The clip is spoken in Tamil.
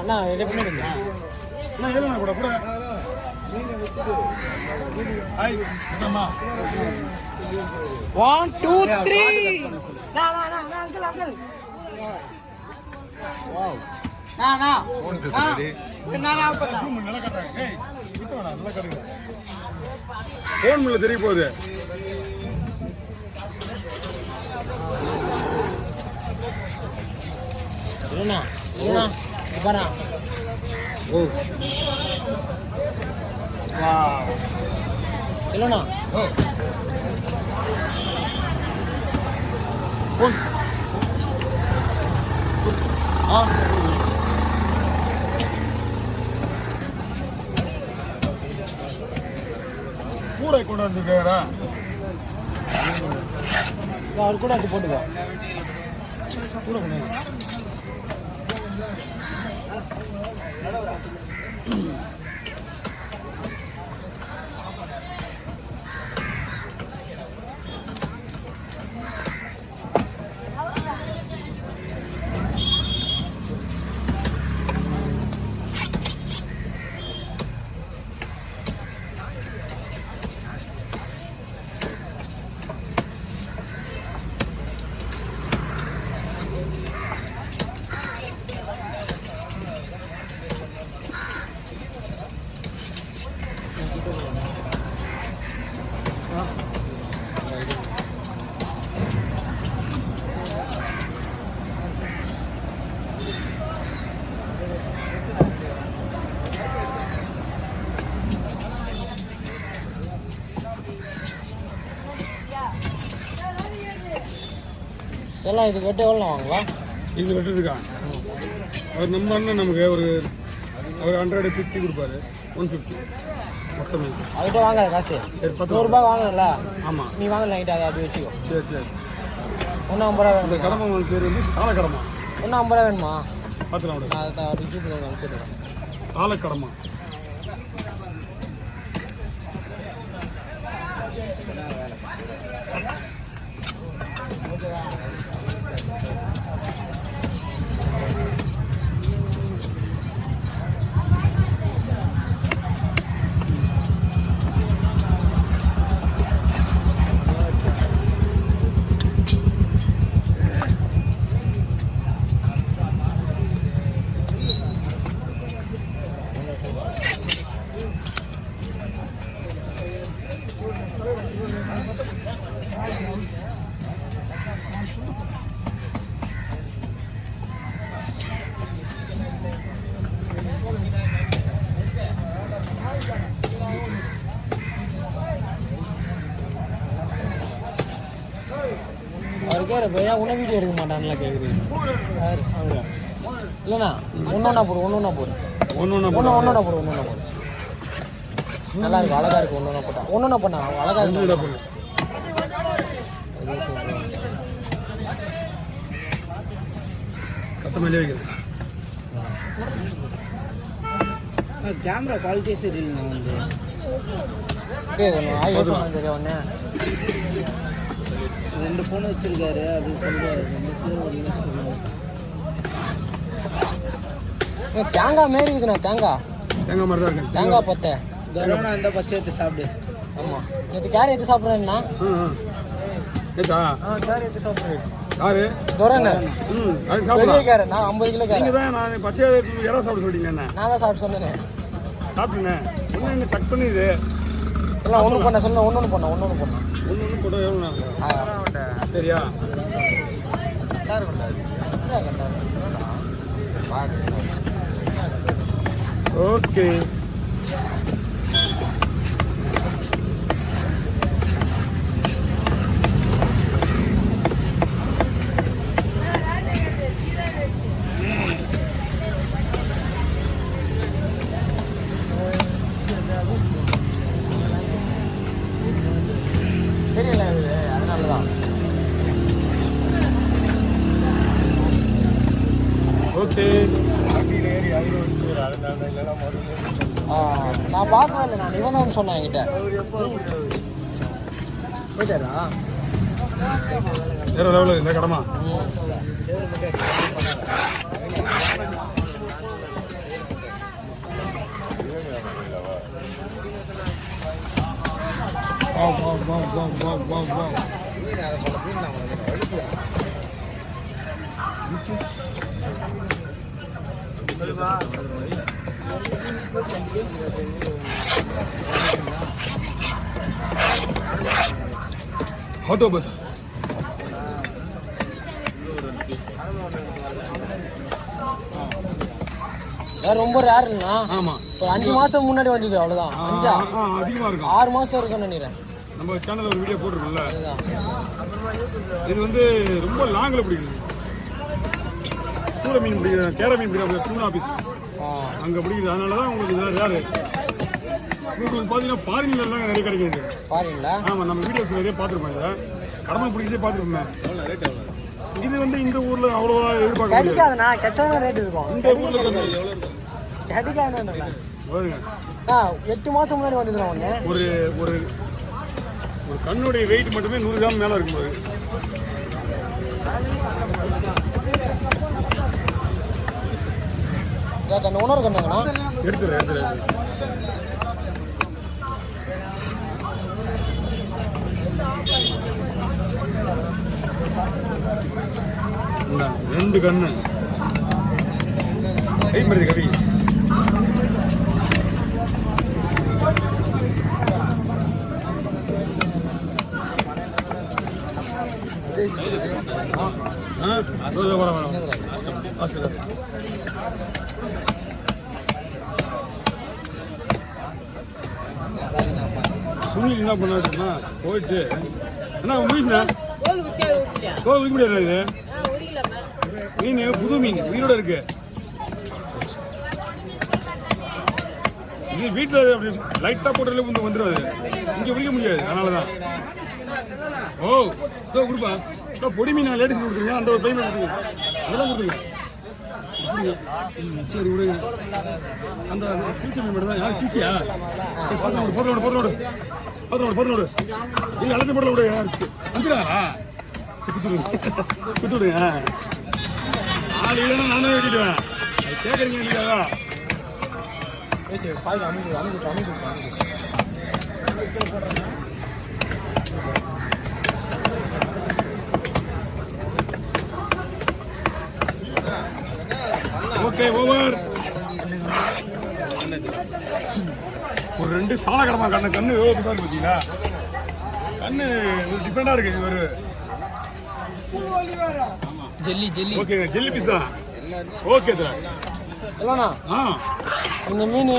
நான் ரெடி பண்ணிடுங்க. நான் எதுனா கூட கூட ஹாய் அம்மா 1 2 3 நான் அங்கிள் அங்கிள் வாவ் நான் நல்லா கட்டாங்க. ஏய் விட்டுடா நல்லா கட்டுங்க. ஃபோன் முள்ள தெரிய போகுது. இல்லனா பாரா. ஓ வாவ் இல்லனா ஓ ஃபோன் கூட கொண்டு வந்துருக்கா. அவர் கூட அது போட்டுக்கோ. கூட கொண்டு எல்லாம் இது கட்டு எவ்வளோ வாங்குவா? இது வெட்டுறதுக்கா அவர் நம்ம அண்ணன் நமக்கு ஒரு 150 கொடுப்பாரு. 150 மொத்தம் அவர்கிட்ட வாங்குற காசு 10 ரூபாய் வாங்கல. ஆமாம் நீ வாங்கல நைட்டு அதை அப்படி வச்சுக்கோ. சரி சரி. 150 ரூபா வேணும். இந்த கடமை பேர் வந்து சாலக்கடமா. 150 ரூபா வேணுமா? பார்த்துலாம் நான் அதை ரிஜியூட் அனுப்பிச்சுடுறேன். சாலக்கடமா அவருக்கே பையா உன்ன வீடியோ எடுக்க மாட்டான்ல கேட்குறீங்க. இல்லைண்ணா ஒன்றா போடு ஒன்றா போடு ஒன்றா போடு நல்லா இருக்கும் அழகா இருக்கு. ஒன்றா போட்டா ஒன்றா பண்ணா அழகா இருக்கு. கேமரா குவாலிட்டி சரியில்லை. வந்து ஒன்று 2 ஃபோன் வச்சிருக்காரு. அது சொல்றாரு தேங்காய் மாரி இருக்குண்ணா. தேங்காய் மாதிரி தான் இருக்கு. தேங்காய் பத்தை கரோனா இந்த பச்சை எடுத்து சாப்பிடு. ஆமாம் நேற்று கேரி எடுத்து சாப்பிட்றேன்னா கேரி எடுத்து சாப்பிட்றேன். யாரு துரண்ணே பெரிய கேரை. நான் 50 கிலோ கேரை. நான் பச்சை இடம் சாப்பிட சொல்லிங்க. நான் தான் சாப்பிட்டு சொன்னேன். சாப்பிட்டுனேன். ஒன்று கட் பண்ணிது எல்லாம் ஒன்று பண்ண சொன்ன ஒன்று பண்ண ஒன்று போட்டோ எவ்வளோ சரியா ஓகே. தெரியல அதனால தான். ஓகே நான் பார்க்கவே இல்லை. நான் இவன் தான் சொன்னேன் என்கிட்ட. போயிட்டாரா வேற லெவலில் இந்த கடமா ஆட்டோ பஸ் ரொம்ப ரேர் இல்லைண்ணா. ஆமா ஒரு 5 மாசம் முன்னாடி வந்தது அவ்வளவுதான். 5 அதிகமா இருக்கும். 6 மாசம் இருக்கும்னு நினைக்கிறேன். நம்ம சேனல்ல ஒரு வீடியோ போட்டுருக்கோம்ல. இது வந்து ரொம்ப லாங்ல பிடிக்குது. சூர மீன் பிடிக்கிற கேர மீன் பிடிக்கிற டூனா பீஸ் அங்க பிடிக்குது. அதனாலதான் உங்களுக்கு இதெல்லாம் ரேரு. உங்களுக்கு பாத்தீங்கன்னா ஃபாரின்ல எல்லாம் நிறைய கிடைக்குது. ஃபாரின்ல? ஆமா, நம்ம வீடியோஸ் நிறைய பார்த்துருப்போம். இதை கடமை பிடிச்சதே பார்த்துருப்போம். இது வந்து இந்த ஊர்ல அவ்வளவா எதிர்பார்க்க கிடைக்காதுண்ணா. கெட்டதா ரேட் இருக்கும். இந்த ஊர்ல கிடைக்காதுண்ணா. 8 மாசம் முன்னாடி வந்ததுண்ணா ஒண்ணு. ஒரு ஒரு ஒரு கண்ணுடைய வெயிட் மட்டுமே 100 கிராம் மேல இருக்கும். அந்த உணர்வு கண்ணாங்கண்ணா எடுத்துறேன். ரெண்டு கண்ணு கை மாதிரி கவி சுனில் என்ன பண்ணாருன்னா போயிட்டு என்ன முடிச்சுண்ணா கோவில் வைக்க முடியாது. இது மீன் புது மீன் உயிரோட இருக்கு. இது வீட்டில் அப்படி லைட்டாக போட்டாலே வந்து வந்துடுவாது. இங்கே பிடிக்க முடியாது. அதனாலதான் கொடுப்பா பொடி மீன் லேடிஸ் கொடுத்துருங்க. அந்த ஒரு பையன் கொடுத்துருங்க. அதெல்லாம் கொடுத்துருங்க. சரி விடுங்க. அந்த பூச்சி மீன் மட்டும் தான். யார் சீச்சியா பொருளோடு இல்லை அழைச்சி பொருளை விட வந்துடுறாங்களா குத்துடுங்க. ஆள் இல்லைன்னா நானே வெட்டிடுவேன். அது கேட்குறீங்க இல்லையா? Okay over. ஒரு 2 சால கடமா கண்ணு எவ்வளோ பார்த்தீங்களா? கண்ணு டிஃப்ரெண்டா இருக்கு. ஒரு ஜெல்லி ஓகே ஜெல்லி பீஸ் தான். Okay sir. இந்த மீன்